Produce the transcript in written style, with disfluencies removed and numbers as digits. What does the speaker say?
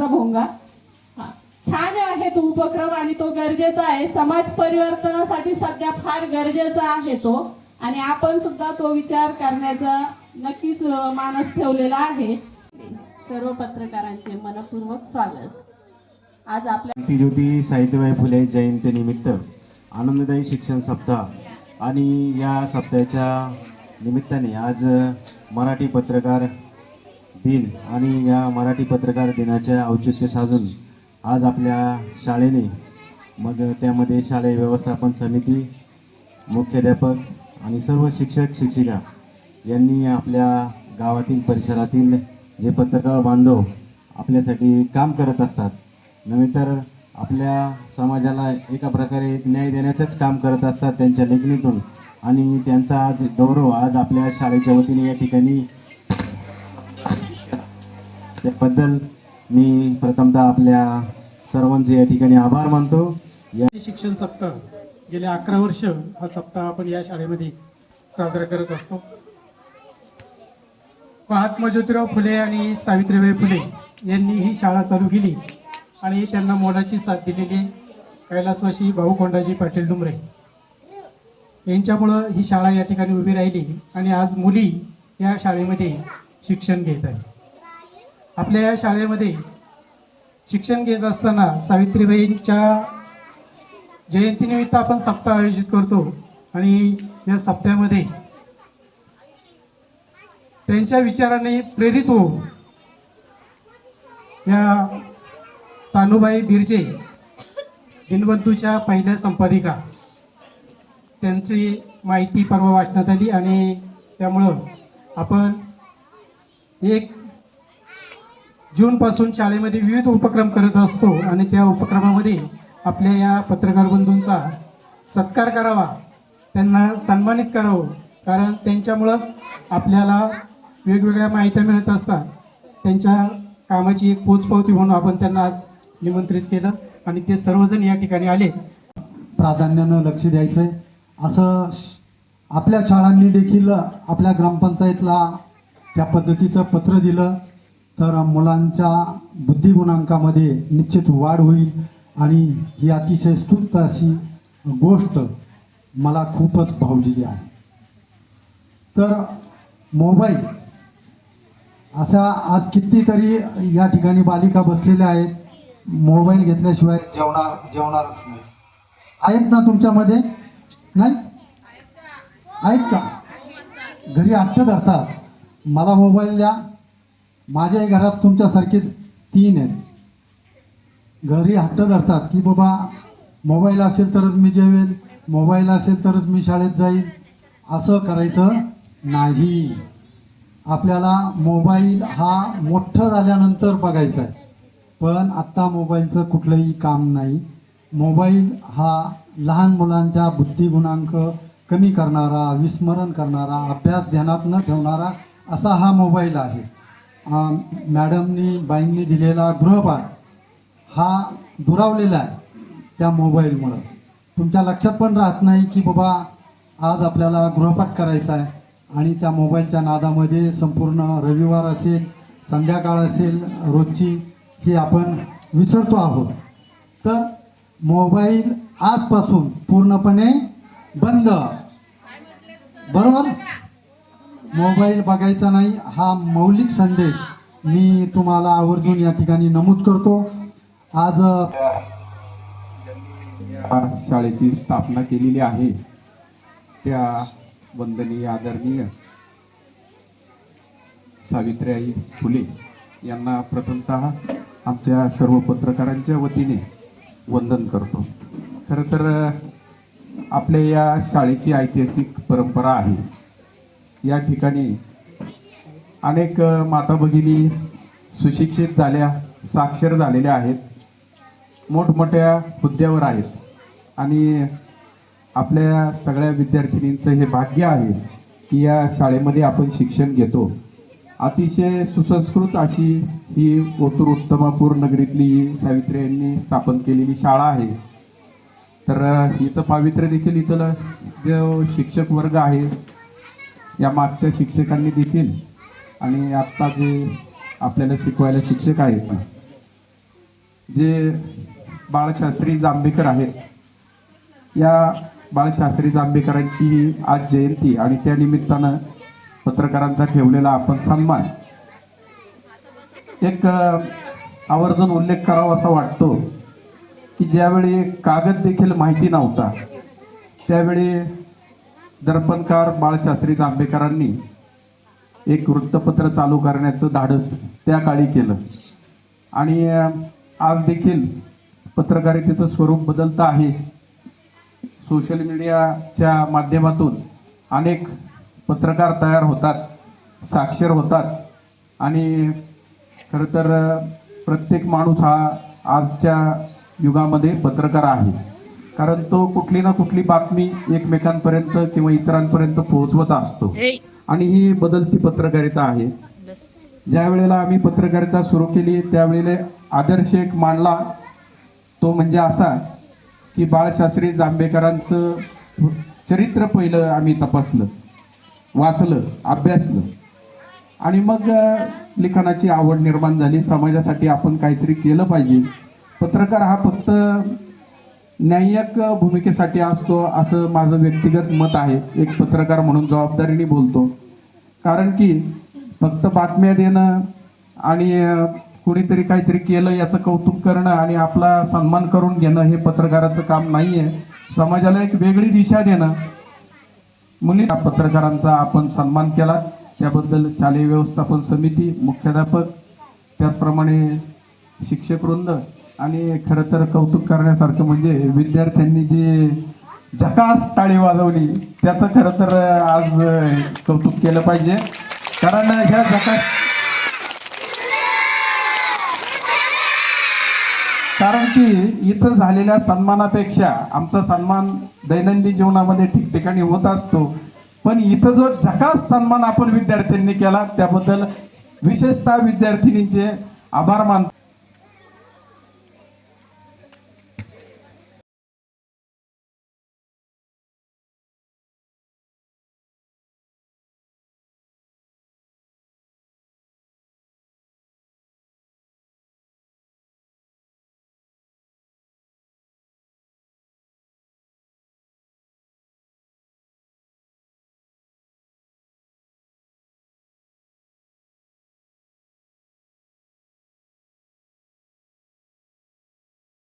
माझा भोंगा. छान आहे तो उपक्रम आणि तो गरजेचा आहे. समाज परिवर्तनासाठी सध्या फार गरजेचा आहे तो, आणि आपण सुद्धा तो विचार करण्याचा नक्कीच मानस ठेवलेला आहे. सर्व पत्रकारांचे मनपूर्वक स्वागत. आज आपल्या क्रांतिज्योती सावित्रीबाई फुले जयंतीनिमित्त आनंददायी शिक्षण सप्ताह आणि या सप्ताहाच्या निमित्ताने आज मराठी पत्रकार दिन आणि या मराठी पत्रकार दिनाच्या औचित्य साधून आज आपल्या शाळेने, मग त्यामध्ये शालेय व्यवस्थापन समिती, मुख्याध्यापक आणि सर्व शिक्षक शिक्षिका यांनी आपल्या गावातील परिसरातील जे पत्रकार बांधव आपल्यासाठी काम करत असतात, नव्हे तर आपल्या समाजाला एका प्रकारे न्याय देण्याचंच काम करत असतात त्यांच्या लेखणीतून, आणि त्यांचा आज गौरव आज आपल्या शाळेच्या वतीने या ठिकाणी, त्याबद्दल मी प्रथमतः आपल्या सर्वांचे या ठिकाणी आभार मानतो. या शिक्षण सप्ताह गेल्या 11 वर्ष हा सप्ताह आपण या शाळेमध्ये साजरा करत असतो. महात्मा ज्योतिराव फुले आणि सावित्रीबाई फुले यांनी ही शाळा चालू केली आणि त्यांना मोलाची साथ दिलेली कैलासवासी भाऊ कोंडाजी पाटील डुमरे यांच्यामुळं ही शाळा या ठिकाणी उभी राहिली आणि आज मुली या शाळेमध्ये शिक्षण घेत आहेत. आपल्या या शाळेमध्ये शिक्षण घेत असताना सावित्रीबाईंच्या जयंतीनिमित्त आपण सप्ताह आयोजित करतो आणि या सप्त्यामध्ये त्यांच्या विचाराने प्रेरित होऊन या तानुबाई बिर्जे दिनबंधूच्या पहिल्या संपादिका त्यांची माहिती परवा वाचण्यात आली आणि त्यामुळं आपण 1 जूनपासून शाळेमध्ये विविध उपक्रम करत असतो आणि त्या उपक्रमामध्ये आपल्या या पत्रकार बंधूंचा सत्कार करावा, त्यांना सन्मानित करावं, कारण त्यांच्यामुळंच आपल्याला वेगवेगळ्या माहित्या मिळत असतात. त्यांच्या कामाची एक पोचपावती म्हणून आपण त्यांना आज निमंत्रित केलं आणि ते सर्वजण या ठिकाणी आले. प्राधान्यानं लक्ष द्यायचं आहे असं आपल्या शाळांनी देखील आपल्या ग्रामपंचायतला त्या पद्धतीचं पत्र दिलं तर मुलांच्या बुद्धिगुणांकामध्ये निश्चित वाढ होईल आणि ही अतिशय स्तुत्य अशी गोष्ट मला खूपच भावलेली आहे. तर मोबाईल अशा आज कितीतरी या ठिकाणी बालिका बसलेल्या आहेत, मोबाईल घेतल्याशिवाय जेवणारच नाही. आहेत ना तुमच्यामध्ये? नाही आहेत का? घरी हट्ट धरतात, मला मोबाईल द्या. माझ्याही घरात तुमच्यासारखेच 3 आहेत. घरी हट्ट धरतात की बाबा मोबाईल असेल तरच मी जेवेल, मोबाईल असेल तरच मी शाळेत जाईल. असं करायचं नाही. आपल्याला मोबाईल हा मोठं झाल्यानंतर बघायचा आहे, पण आत्ता मोबाईलचं कुठलंही काम नाही. मोबाईल हा लहान मुलांच्या बुद्धिगुणांक कमी करणारा, विस्मरण करणारा, अभ्यास ध्यानात न ठेवणारा असा हा मोबाईल आहे. मॅडमनी बाईंनी दिलेला गृहपाठ हा दुरावलेला आहे त्या मोबाईलमुळं. तुमच्या लक्षात पण राहत नाही की बाबा आज आपल्याला गृहपाठ करायचा आहे आणि त्या मोबाईलच्या नादामध्ये संपूर्ण रविवार असेल, संध्याकाळ असेल, रोजची ही आपण विसरतो आहोत. तर मोबाईल आजपासून पूर्णपणे बंद. बरोबर? मोबाईल बघायचा नाही हा मौलिक संदेश मी तुम्हाला आवर्जून या ठिकाणी नमूद करतो. आज शाळेची स्थापना केलेली आहे त्या वंदनीय आदरणीय सावित्रीबाई फुले यांना प्रथमतः आमच्या सर्व पत्रकारांच्या वतीने वंदन करतो. खरं तर आपल्या या शाळेची ऐतिहासिक परंपरा आहे. या ठिकाणी अनेक माता भगिनी सुशिक्षित झाल्या, साक्षर झालेल्या आहेत, मोठमोठ्या हुद्द्यावर आहेत आणि आपल्या सगळ्या विद्यार्थिनींचं हे भाग्य आहे की या शाळेमध्ये आपण शिक्षण घेतो. अतिशय सुसंस्कृत अशी ही ओतूर उत्तमापूर नगरीतली सावित्री यांनी स्थापन केलेली शाळा आहे. तर हिचं पावित्र्य देखील इथलं जो शिक्षक वर्ग आहे, या मागच्या शिक्षकांनी देखील आणि आत्ता जे आपल्याला शिकवायला शिक्षक आहेत ना, जे बाळशास्त्री जांभेकर आहेत, या बाळशास्त्री जांभेकरांची ही आज जयंती आणि त्या निमित्तानं पत्रकारांचा ठेवलेला आपण सन्मान एक आवर्जून उल्लेख करावा असा वाटतो की ज्यावेळी कागद देखील माहिती नव्हता त्यावेळी दर्पणकार बाळशास्त्री जांभेकरांनी एक वृत्तपत्र चालू करण्याचं धाडस त्या काळी केलं आणि आज देखील पत्रकारितेचं स्वरूप बदलतं आहे. सोशल मीडियाच्या माध्यमातून अनेक पत्रकार तयार होतात, साक्षर होतात आणि खरं तर प्रत्येक माणूस हा आजच्या युगामध्ये पत्रकार आहे, कारण तो कुठली ना कुठली बातमी एकमेकांपर्यंत किंवा इतरांपर्यंत पोहोचवत असतो आणि ही बदलती पत्रकारिता आहे. ज्या वेळेला आम्ही पत्रकारिता सुरू केली त्यावेळेला आदर्श एक मांडला, तो म्हणजे असा की बाळशास्त्री जांभेकरांचं चरित्र पहिलं आम्ही तपासलं, वाचलं, अभ्यासलं आणि मग लिखाणाची आवड निर्माण झाली. समाजासाठी आपण काहीतरी केलं पाहिजे. पत्रकार हा फक्त न्याय्यक भूमिकेसाठी असतो असं माझं व्यक्तिगत मत आहे. एक पत्रकार म्हणून जबाबदारीने बोलतो, कारण की फक्त बातम्या देणं आणि कुणीतरी काहीतरी केलं याचं कौतुक करणं आणि आपला सन्मान करून घेणं हे पत्रकाराचं काम नाही आहे. समाजाला एक वेगळी दिशा देणं. मुली पत्रकारांचा आपण सन्मान केला त्याबद्दल शालेय व्यवस्थापन समिती, मुख्याध्यापक, त्याचप्रमाणे शिक्षकवृंद आणि खरं तर कौतुक करण्यासारखं म्हणजे विद्यार्थ्यांनी जी झकास टाळी वाजवली त्याचं खरं तर आज कौतुक केलं पाहिजे, कारण ह्या कारण की इथं झालेल्या सन्मानापेक्षा आमचा सन्मान दैनंदिन जीवनामध्ये ठिकठिकाणी होत असतो, पण इथं जो झकास सन्मान आपण विद्यार्थ्यांनी केला त्याबद्दल विशेषतः विद्यार्थिनींचे आभार मानतो.